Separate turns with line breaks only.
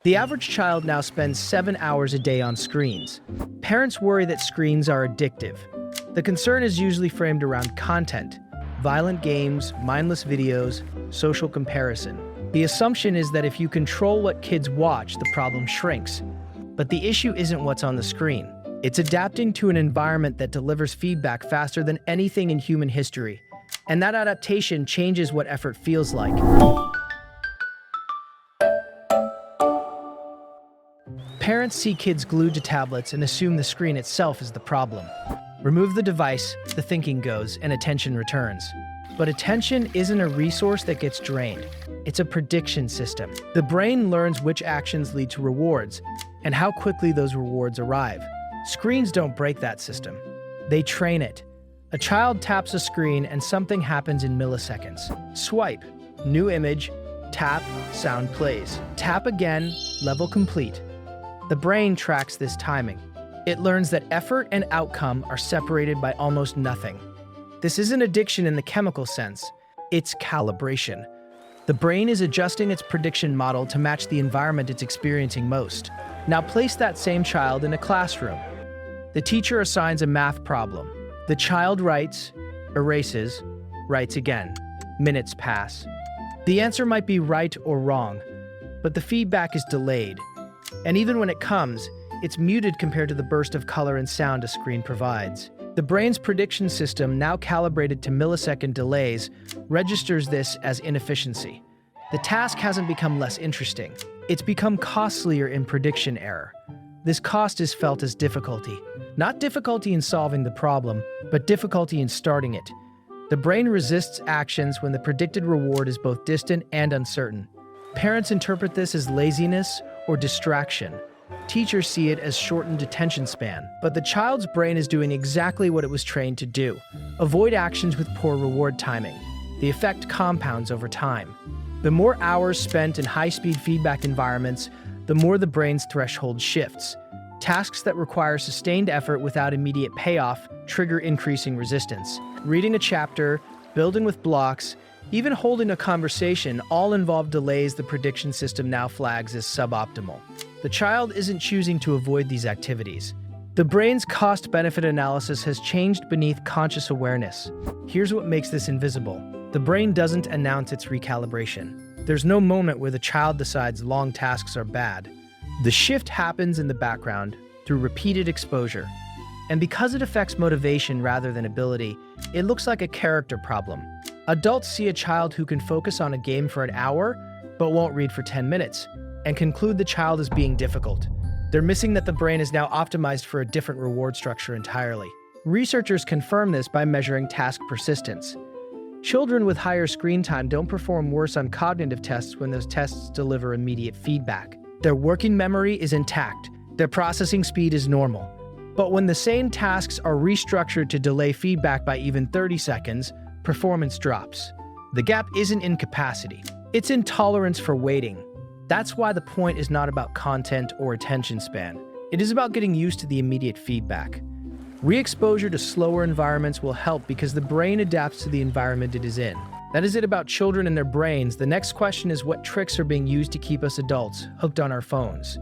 The average child now spends 7 hours a day on screens. Parents worry that screens are addictive. The concern is usually framed around content, violent games, mindless videos, social comparison. The assumption is that if you control what kids watch, the problem shrinks. But the issue isn't what's on the screen. It's adapting to an environment that delivers feedback faster than anything in human history. And that adaptation changes what effort feels like. Parents see kids glued to tablets and assume the screen itself is the problem. Remove the device, the thinking goes, and attention returns. But attention isn't a resource that gets drained. It's a prediction system. The brain learns which actions lead to rewards and how quickly those rewards arrive. Screens don't break that system. They train it. A child taps a screen and something happens in milliseconds. Swipe, new image, tap, sound plays. Tap again, level complete. The brain tracks this timing. It learns that effort and outcome are separated by almost nothing. This isn't addiction in the chemical sense. It's calibration. The brain is adjusting its prediction model to match the environment it's experiencing most. Now place that same child in a classroom. The teacher assigns a math problem. The child writes, erases, writes again. Minutes pass. The answer might be right or wrong, but the feedback is delayed. And even when it comes, it's muted compared to the burst of color and sound a screen provides. The brain's prediction system, now calibrated to millisecond delays, registers this as inefficiency. The task hasn't become less interesting. It's become costlier in prediction error. This cost is felt as difficulty. Not difficulty in solving the problem, but difficulty in starting it. The brain resists actions when the predicted reward is both distant and uncertain. Parents interpret this as laziness or distraction. Teachers see it as shortened attention span. But the child's brain is doing exactly what it was trained to do. Avoid actions with poor reward timing. The effect compounds over time. The more hours spent in high-speed feedback environments, the more the brain's threshold shifts. Tasks that require sustained effort without immediate payoff trigger increasing resistance. Reading a chapter, building with blocks, even holding a conversation all involve delays the prediction system now flags as suboptimal. The child isn't choosing to avoid these activities. The brain's cost-benefit analysis has changed beneath conscious awareness. Here's what makes this invisible. The brain doesn't announce its recalibration. There's no moment where the child decides long tasks are bad. The shift happens in the background through repeated exposure. And because it affects motivation rather than ability, it looks like a character problem. Adults see a child who can focus on a game for an hour, but won't read for 10 minutes, and conclude the child is being difficult. They're missing that the brain is now optimized for a different reward structure entirely. Researchers confirm this by measuring task persistence. Children with higher screen time don't perform worse on cognitive tests when those tests deliver immediate feedback. Their working memory is intact. Their processing speed is normal. But when the same tasks are restructured to delay feedback by even 30 seconds, performance drops. The gap isn't in capacity. It's in tolerance for waiting. That's why the point is not about content or attention span. It is about getting used to the immediate feedback. Re-exposure to slower environments will help because the brain adapts to the environment it is in. That is it about children and their brains. The next question is what tricks are being used to keep us adults hooked on our phones.